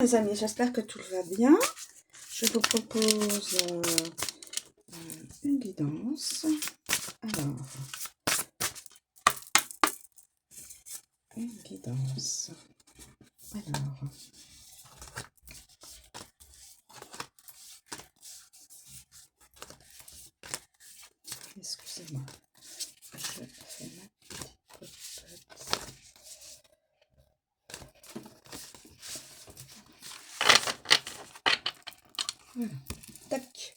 Les amis, j'espère que tout va bien. Je vous propose une guidance. Alors, une guidance. Alors, excusez-moi, je fais ma petite popote. Voilà, tac.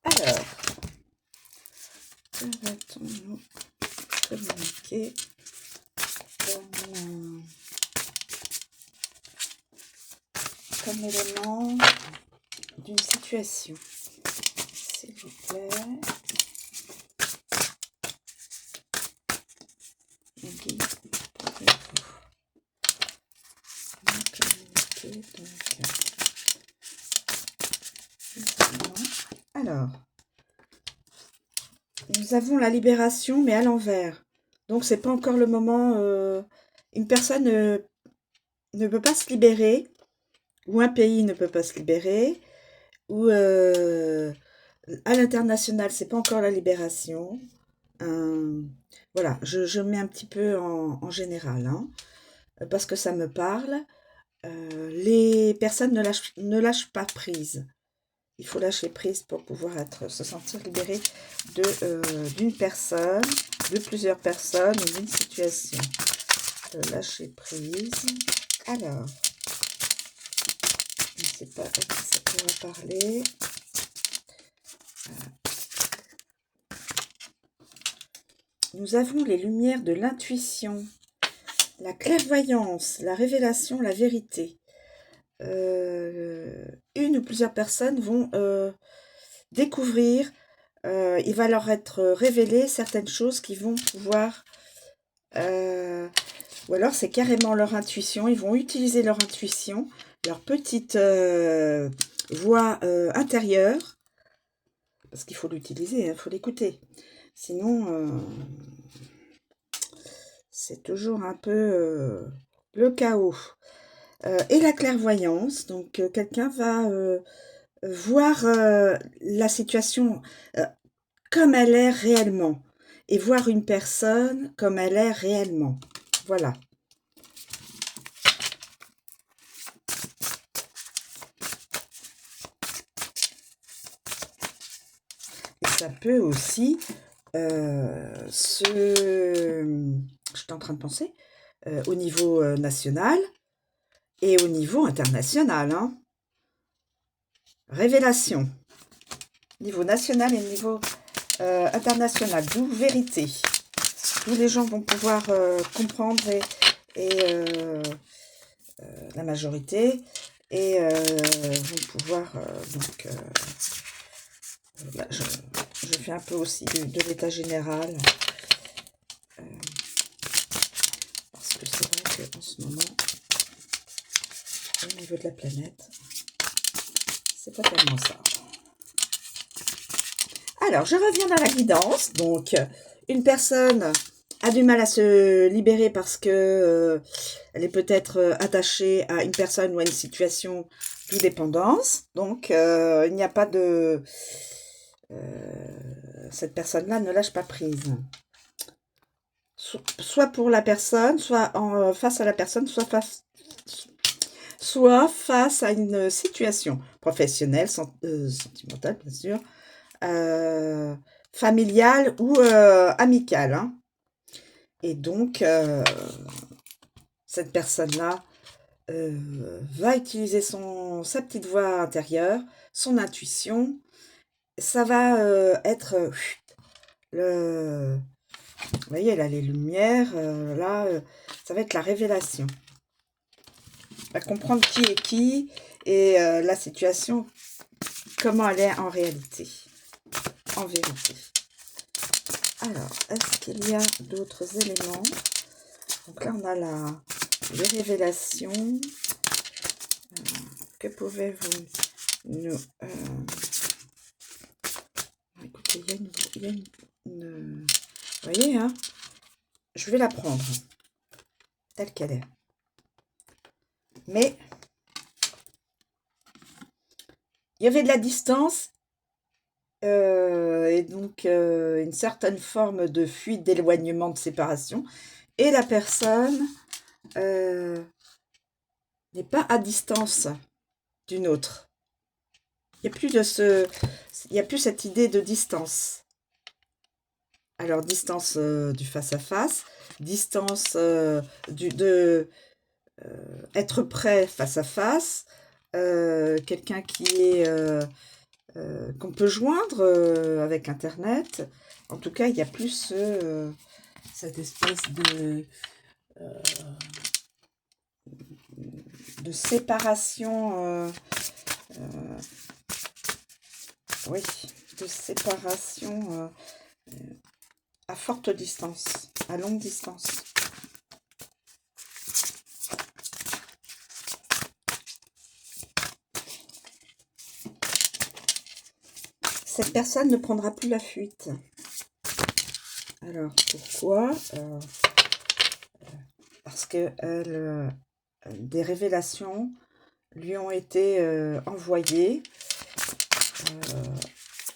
Alors, que va-t-on nous communiquer comme élément d'une situation, s'il vous plaît. Guide, pouvez-vous me communiquer donc alors, nous avons la libération, mais à l'envers. Donc, c'est pas encore le moment. Une personne ne peut pas se libérer, ou un pays ne peut pas se libérer, ou à l'international, c'est pas encore la libération. Voilà, je mets un petit peu en général, hein, parce que ça me parle. Les personnes ne lâchent pas prise. Il faut lâcher prise pour pouvoir se sentir libéré d'une personne, de plusieurs personnes ou d'une situation. Lâcher prise. Alors, je ne sais pas à qui ça pourra parler. Nous avons les lumières de l'intuition, la clairvoyance, la révélation, la vérité. Une ou plusieurs personnes vont découvrir, il va leur être révélé certaines choses qui vont pouvoir, ou alors c'est carrément leur intuition, ils vont utiliser leur intuition, leur petite voix intérieure, parce qu'il faut l'utiliser, il faut l'écouter, sinon c'est toujours un peu le chaos. Et la clairvoyance, donc quelqu'un va voir la situation comme elle est réellement et voir une personne comme elle est réellement. Voilà. Et ça peut aussi j'étais en train de penser, au niveau national et au niveau international. Hein. Révélation. Niveau national et niveau international, d'où vérité. Tous les gens vont pouvoir comprendre et la majorité et vont pouvoir donc là, je fais un peu aussi de l'état général parce que c'est vrai qu'en ce moment au niveau de la planète c'est pas tellement ça. Alors, je reviens dans la guidance. Donc, une personne a du mal à se libérer parce que elle est peut-être attachée à une personne ou à une situation de dépendance. Donc, il n'y a pas de... cette personne-là ne lâche pas prise. Soit pour la personne, soit face à la personne, soit face à une situation professionnelle, sentimentale, bien sûr, familiale ou amicale. Hein. Et donc, cette personne-là va utiliser sa petite voix intérieure, son intuition. Ça va être vous voyez, là, les lumières, là, ça va être la révélation. On va comprendre qui est qui et la situation, comment elle est en réalité, en vérité. Alors, est-ce qu'il y a d'autres éléments? Donc là, on a les révélations. Que pouvez-vous nous... écoutez, il y a une... Vous voyez, hein? Je vais la prendre telle qu'elle est. Mais il y avait de la distance, et donc une certaine forme de fuite, d'éloignement, de séparation, et la personne euh, n'est pas à distance d'une autre. Il n'y a plus il y a plus cette idée de distance. Alors, distance du face-à-face, distance de être prêt face-à-face, quelqu'un qui est qu'on peut joindre avec Internet. En tout cas, il y a plus cette espèce euh, de séparation, euh, oui, de séparation à forte distance, à longue distance. Cette personne ne prendra plus la fuite. Alors, pourquoi parce que des révélations lui ont été envoyées.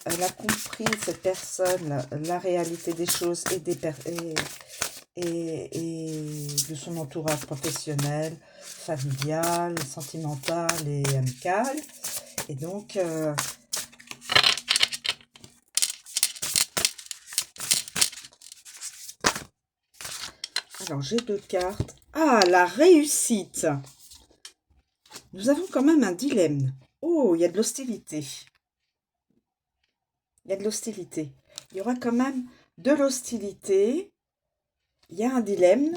Elle a compris, cette personne, la réalité des choses et de son entourage professionnel, familial, sentimental et amical. Et donc, alors j'ai deux cartes. Ah, la réussite. Nous avons quand même un dilemme. Oh, il y a de l'hostilité. Il y a de l'hostilité. Il y aura quand même de l'hostilité. Il y a un dilemme,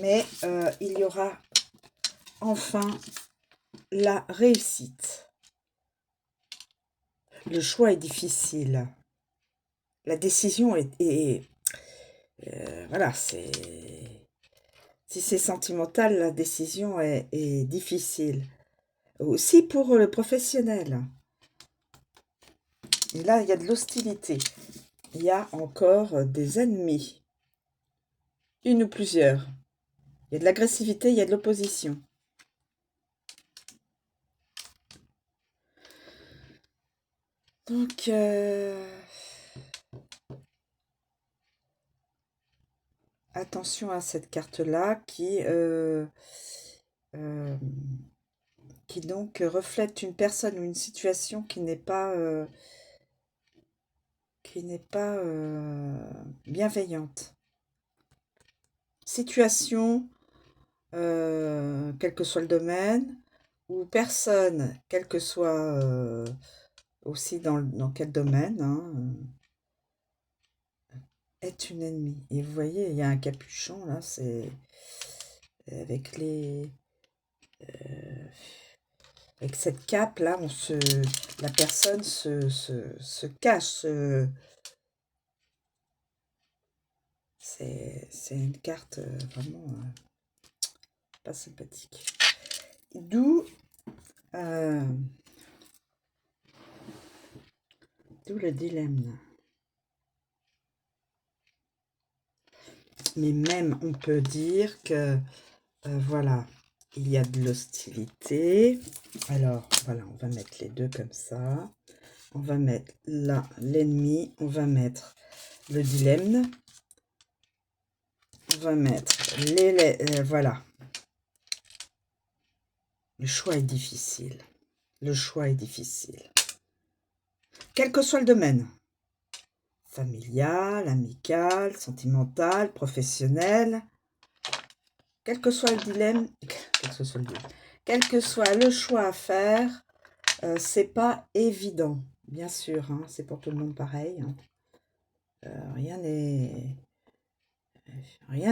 mais il y aura enfin la réussite. Le choix est difficile. La décision voilà, c'est... Si c'est sentimental, la décision est difficile. Aussi pour le professionnel. Et là, il y a de l'hostilité. Il y a encore des ennemis. Une ou plusieurs. Il y a de l'agressivité, il y a de l'opposition. Donc, attention à cette carte-là qui donc reflète une personne ou une situation qui n'est pas bienveillante. Situation, quel que soit le domaine, ou personne, quel que soit aussi dans quel domaine, hein, est une ennemie. Et vous voyez, il y a un capuchon là, c'est avec avec cette cape là, la personne se cache. C'est une carte vraiment pas sympathique. Euh, d'où le dilemme. Mais même, on peut dire que, voilà, il y a de l'hostilité. Alors, voilà, on va mettre les deux comme ça. On va mettre là l'ennemi. On va mettre le dilemme. On va mettre voilà. Le choix est difficile. Le choix est difficile. Quel que soit le domaine. Familial, amical, sentimental, professionnel. Quel que soit le dilemme, quel que soit le choix à faire, c'est pas évident, bien sûr, hein, c'est pour tout le monde pareil. Hein. Rien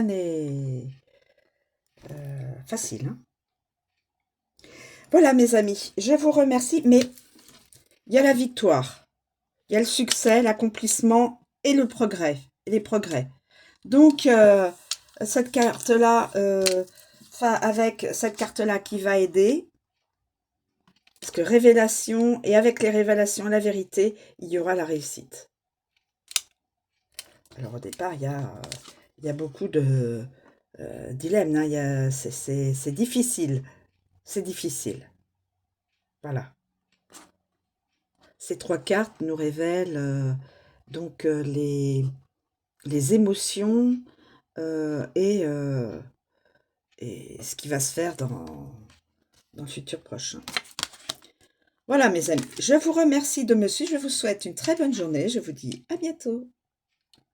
n'est facile. Hein. Voilà, mes amis, je vous remercie, mais il y a la victoire, il y a le succès, l'accomplissement et le progrès, et les progrès. Donc, cette carte-là, avec cette carte-là qui va aider, parce que révélation, et avec les révélations, la vérité, il y aura la réussite. Alors au départ, il y a beaucoup de dilemmes, hein, c'est difficile, c'est difficile. Voilà. Ces 3 cartes nous révèlent donc les émotions et ce qui va se faire dans le futur proche. Voilà mes amis, je vous remercie de me suivre, je vous souhaite une très bonne journée, je vous dis à bientôt.